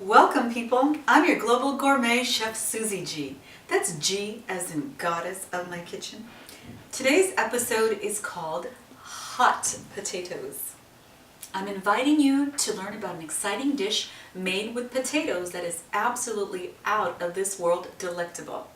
Welcome people, I'm your global gourmet chef Suzy G. That's G as in goddess of my kitchen. Today's episode is called Hot Potatoes. I'm inviting you to learn about an exciting dish made with potatoes that is absolutely out of this world delectable.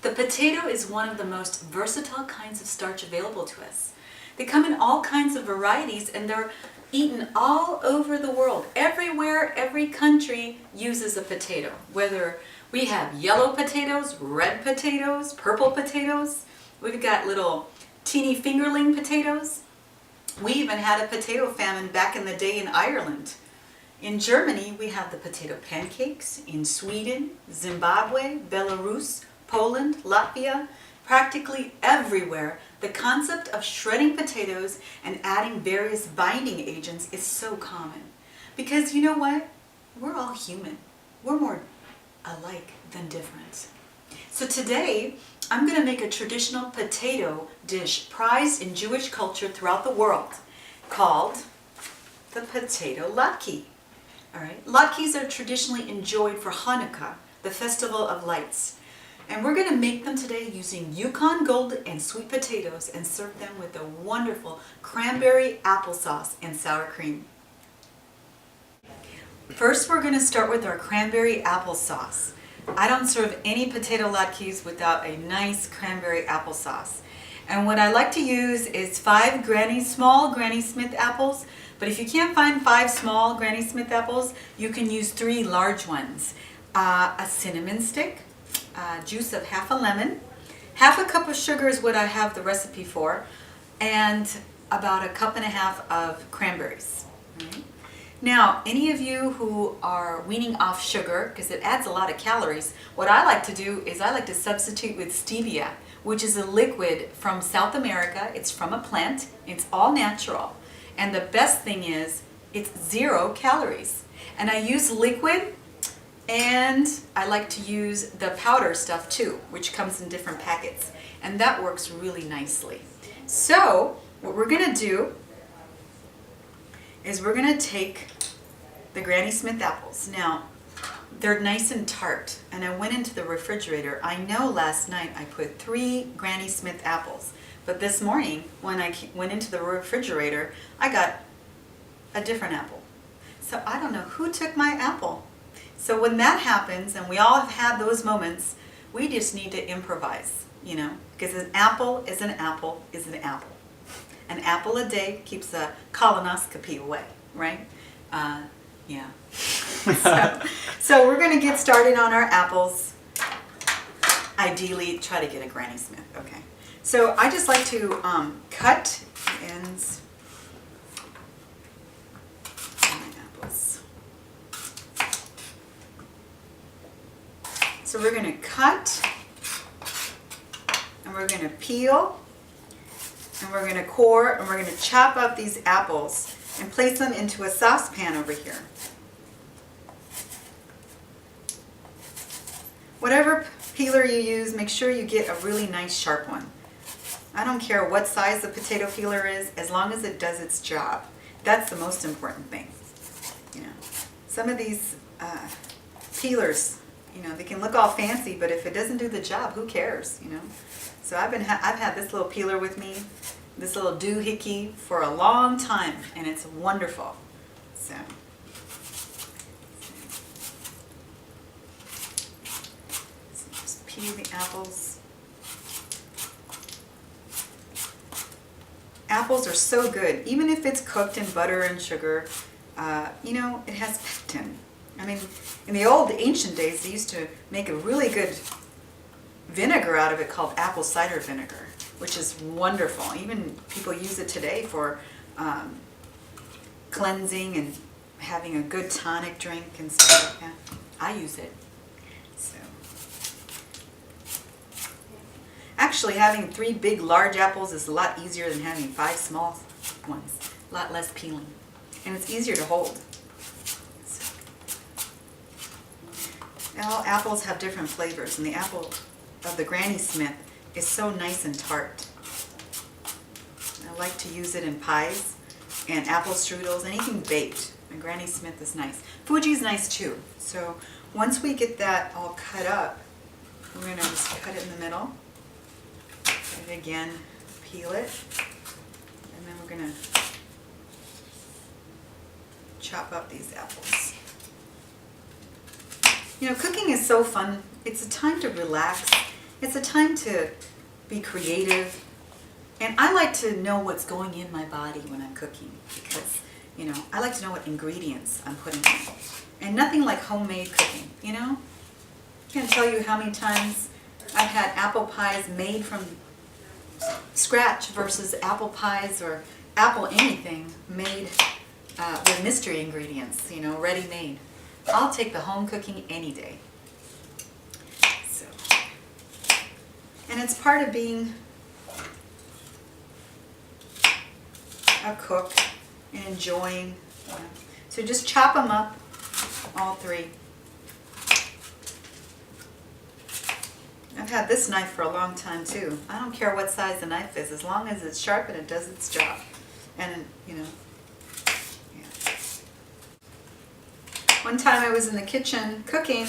The potato is one of the most versatile kinds of starch available to us. They come in all kinds of varieties and they're eaten all over the world. Everywhere, every country uses a potato. Whether we have yellow potatoes, red potatoes, purple potatoes, we've got little teeny fingerling potatoes. We even had a potato famine back in the day in Ireland. In Germany, we have the potato pancakes. In Sweden, Zimbabwe, Belarus, Poland, Latvia, practically everywhere, the concept of shredding potatoes and adding various binding agents is so common. Because you know what? We're all human. We're more alike than different. So today, I'm going to make a traditional potato dish prized in Jewish culture throughout the world called the potato latke. All right? Latkes are traditionally enjoyed for Hanukkah, the festival of lights. And we're going to make them today using Ukon Gold and sweet potatoes and serve them with a wonderful cranberry applesauce and sour cream. First, we're going to start with our cranberry applesauce. I don't serve any potato latkes without a nice cranberry applesauce. And what I like to use is 5 small Granny Smith apples. But if you can't find 5 small Granny Smith apples, you can use 3 large ones. A cinnamon stick. Juice of half a lemon, half a cup of sugar is what I have the recipe for, and about 1.5 cups of cranberries. Right. Now, any of you who are weaning off sugar, because it adds a lot of calories, what I like to do is I like to substitute with stevia, which is a liquid from South America. It's from a plant. It's all natural. And the best thing is it's 0 calories. And I use liquid. And I like to use the powder stuff too, which comes in different packets. And that works really nicely. So what we're going to do is we're going to take the Granny Smith apples. Now, they're nice and tart. And I went into the refrigerator. I know last night I put 3 Granny Smith apples. But this morning, when I went into the refrigerator, I got a different apple. So I don't know who took my apple. So when that happens, and we all have had those moments, we just need to improvise, you know, because an apple is an apple is an apple. An apple a day keeps a colonoscopy away, right? Yeah. So we're going to get started on our apples. Ideally, try to get a Granny Smith, okay? So I just like to cut the ends of my apples. So we're going to cut, and we're going to peel, and we're going to core, and we're going to chop up these apples and place them into a saucepan over here. Whatever peeler you use, make sure you get a really nice sharp one. I don't care what size the potato peeler is, as long as it does its job. That's the most important thing. You know, some of these peelers, you know, they can look all fancy, but if it doesn't do the job, who cares, you know? So I've had this little peeler with me, this little doohickey, for a long time, and it's wonderful. So just peel the apples. Apples are so good, even if it's cooked in butter and sugar. You know, it has pectin. I mean, in the old ancient days, they used to make a really good vinegar out of it called apple cider vinegar, which is wonderful. Even people use it today for cleansing and having a good tonic drink and stuff like that. I use it. So, actually, having 3 big, large apples is a lot easier than having 5 small ones. A lot less peeling. And it's easier to hold. All apples have different flavors, and the apple of the Granny Smith is so nice and tart. I like to use it in pies and apple strudels, anything baked. And Granny Smith is nice. Fuji's nice too. So once we get that all cut up, we're going to just cut it in the middle. And again, peel it. And then we're going to chop up these apples. You know, cooking is so fun. It's a time to relax. It's a time to be creative. And I like to know what's going in my body when I'm cooking because, you know, I like to know what ingredients I'm putting in. And nothing like homemade cooking, you know? Can't tell you how many times I've had apple pies made from scratch versus apple pies or apple anything made with mystery ingredients, you know, ready-made. I'll take the home cooking any day. So, and it's part of being a cook and enjoying. So just chop them up, all three. I've had this knife for a long time too. I don't care what size the knife is, as long as it's sharp and it does its job. And, you know, yeah. One time I was in the kitchen cooking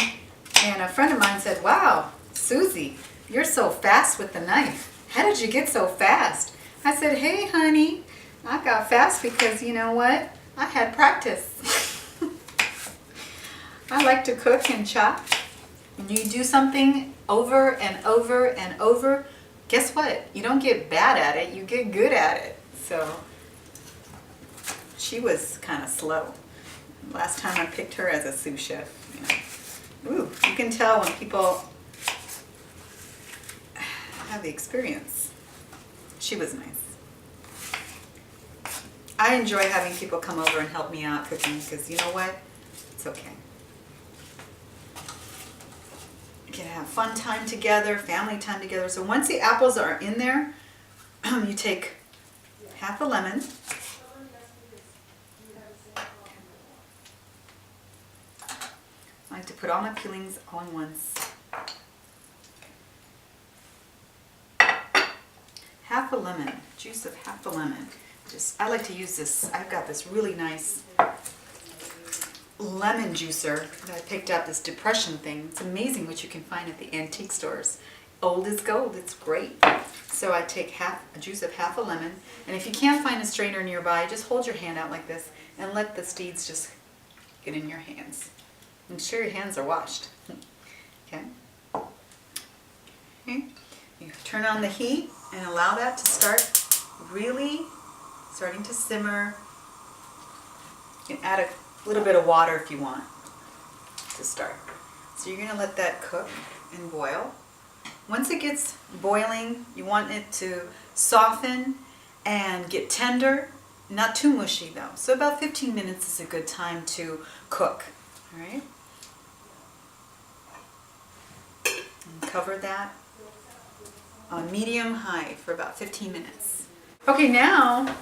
and a friend of mine said, "Wow, Suzy, you're so fast with the knife. How did you get so fast?" I said, "Hey honey, I got fast because you know what? I had practice." I like to cook and chop. When you do something over and over and over, guess what? You don't get bad at it, you get good at it. So she was kind of slow. Last time I picked her as a sous chef. You know. Ooh, you can tell when people have the experience. She was nice. I enjoy having people come over and help me out cooking because you know what? It's okay. You can have fun time together, family time together. So once the apples are in there, you take half a lemon. I like to put all my peelings all at once. Half a lemon, juice of half a lemon. I like to use this. I've got this really nice lemon juicer that I picked up, this depression thing. It's amazing what you can find at the antique stores. Old is gold. It's great. So I take a juice of half a lemon, and if you can't find a strainer nearby, just hold your hand out like this and let the seeds just get in your hands. Make sure your hands are washed. Okay. Okay. You turn on the heat and allow that to start really starting to simmer. You can add a little bit of water if you want to start. So you're going to let that cook and boil. Once it gets boiling, you want it to soften and get tender, not too mushy though. So about 15 minutes is a good time to cook. All right? And cover that on medium-high for about 15 minutes. Okay, now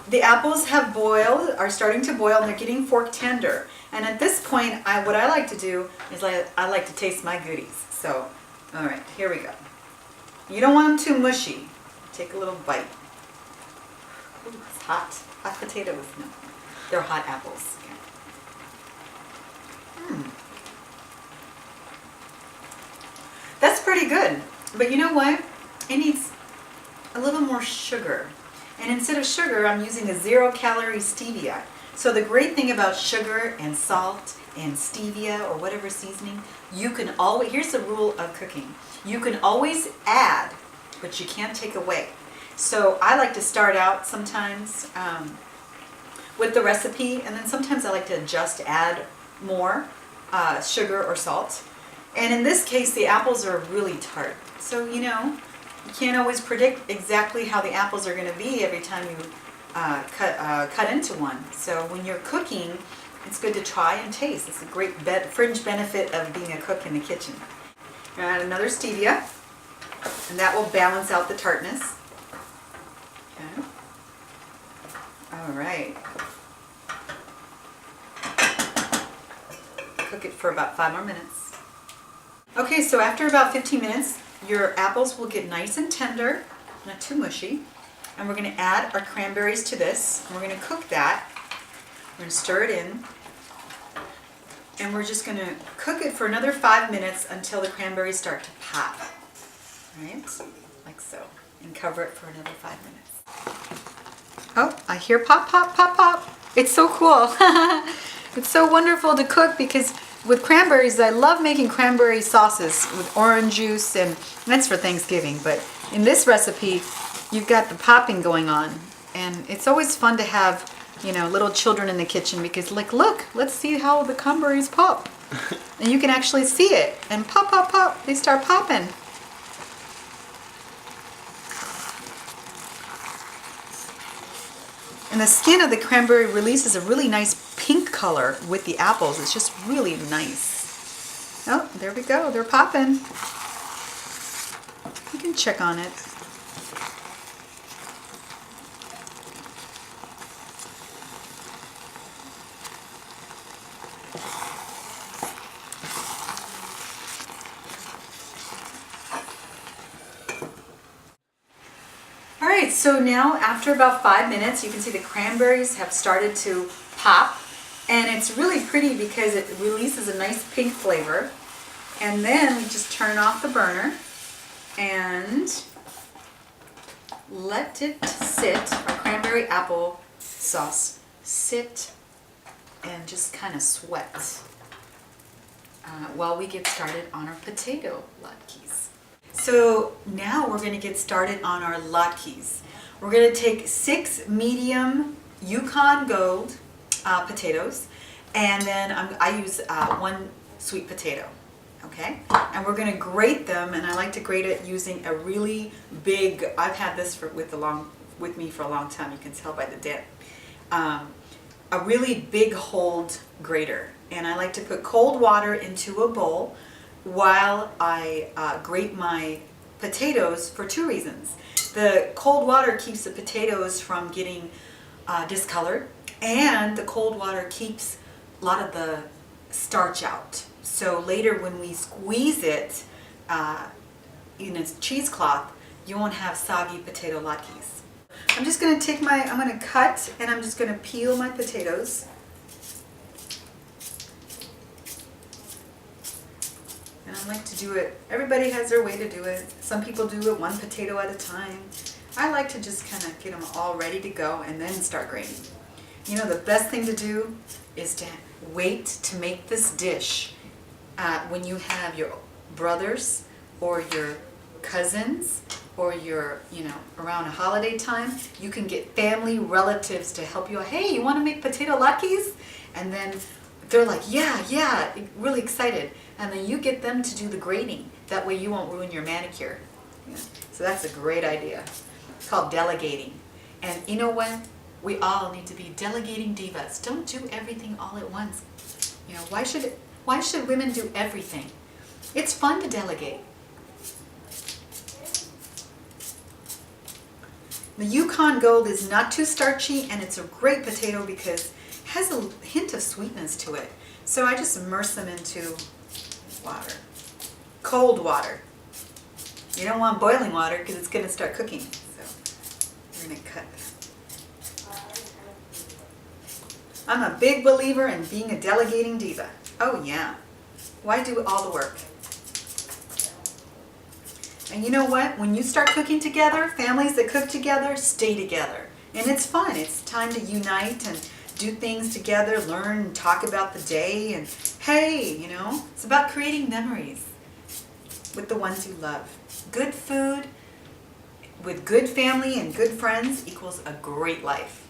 the apples have boiled, are starting to boil, and they're getting fork tender. And at this point, what I like to do is I like to taste my goodies. So, all right, here we go. You don't want them too mushy. Take a little bite. Ooh, it's hot. Hot potatoes. No, they're hot apples. Okay. That's pretty good. But you know what? It needs a little more sugar. And instead of sugar, I'm using a 0-calorie stevia. So the great thing about sugar and salt and stevia or whatever seasoning, you can always, here's the rule of cooking. You can always add, but you can't take away. So I like to start out sometimes with the recipe, and then sometimes I like to just add more sugar or salt. And in this case, the apples are really tart. So, you know, you can't always predict exactly how the apples are going to be every time you cut into one. So when you're cooking, it's good to try and taste. It's a great fringe benefit of being a cook in the kitchen. Add another stevia, and that will balance out the tartness. Okay. All right. Cook it for about 5 more minutes. Okay, so after about 15 minutes, your apples will get nice and tender, not too mushy. And we're going to add our cranberries to this. And we're going to cook that. We're going to stir it in. we're just going to cook it for another 5 minutes until the cranberries start to pop. Right? Like so. And cover it for another 5 minutes. Oh, I hear pop, pop, pop, pop. It's so cool. It's so wonderful to cook because with cranberries, I love making cranberry sauces with orange juice, and that's for Thanksgiving. But in this recipe, you've got the popping going on. And it's always fun to have, you know, little children in the kitchen because, like, look, let's see how the cranberries pop. And you can actually see it. And pop, pop, pop, they start popping. And the skin of the cranberry releases a really nice pink color with the apples. It's just really nice. Oh, there we go. They're popping. You can check on it. Alright, so now after about 5 minutes, you can see the cranberries have started to pop. And it's really pretty because it releases a nice pink flavor. And then we just turn off the burner and let it sit, our cranberry apple sauce, sit and just kind of sweat while we get started on our potato latkes. So now we're going to get started on our latkes. We're going to take 6 medium Ukon Gold potatoes, and then I use 1 sweet potato. Okay, and we're going to grate them, and I like to grate it using a really big. I've had this with me for a long time. You can tell by the dip. A really big hold grater, and I like to put cold water into a bowl while I grate my potatoes for 2 reasons. The cold water keeps the potatoes from getting discolored, and the cold water keeps a lot of the starch out. So later when we squeeze it in a cheesecloth, you won't have soggy potato latkes. I'm just going to I'm going to cut, and I'm just going to peel my potatoes. And I like to do it, everybody has their way to do it. Some people do it 1 potato at a time. I like to just kind of get them all ready to go and then start grating. You know, the best thing to do is to wait to make this dish when you have your brothers or your cousins or your, you know, around a holiday time. You can get family relatives to help you. Hey, you want to make potato latkes? And then they're like, yeah, really excited. And then you get them to do the grating. That way you won't ruin your manicure. Yeah. So that's a great idea. It's called delegating. And you know what? We all need to be delegating divas. Don't do everything all at once. You know, why should women do everything? It's fun to delegate. The Ukon Gold is not too starchy, and it's a great potato because it has a hint of sweetness to it. So I just immerse them into water. Cold water. You don't want boiling water because it's going to start cooking. So we're going to cut. I'm a big believer in being a delegating diva. Oh yeah. Why do all the work? And you know what? When you start cooking together, families that cook together stay together. And it's fun. It's time to unite and do things together, learn and talk about the day. And hey, you know, it's about creating memories with the ones you love. Good food with good family and good friends equals a great life.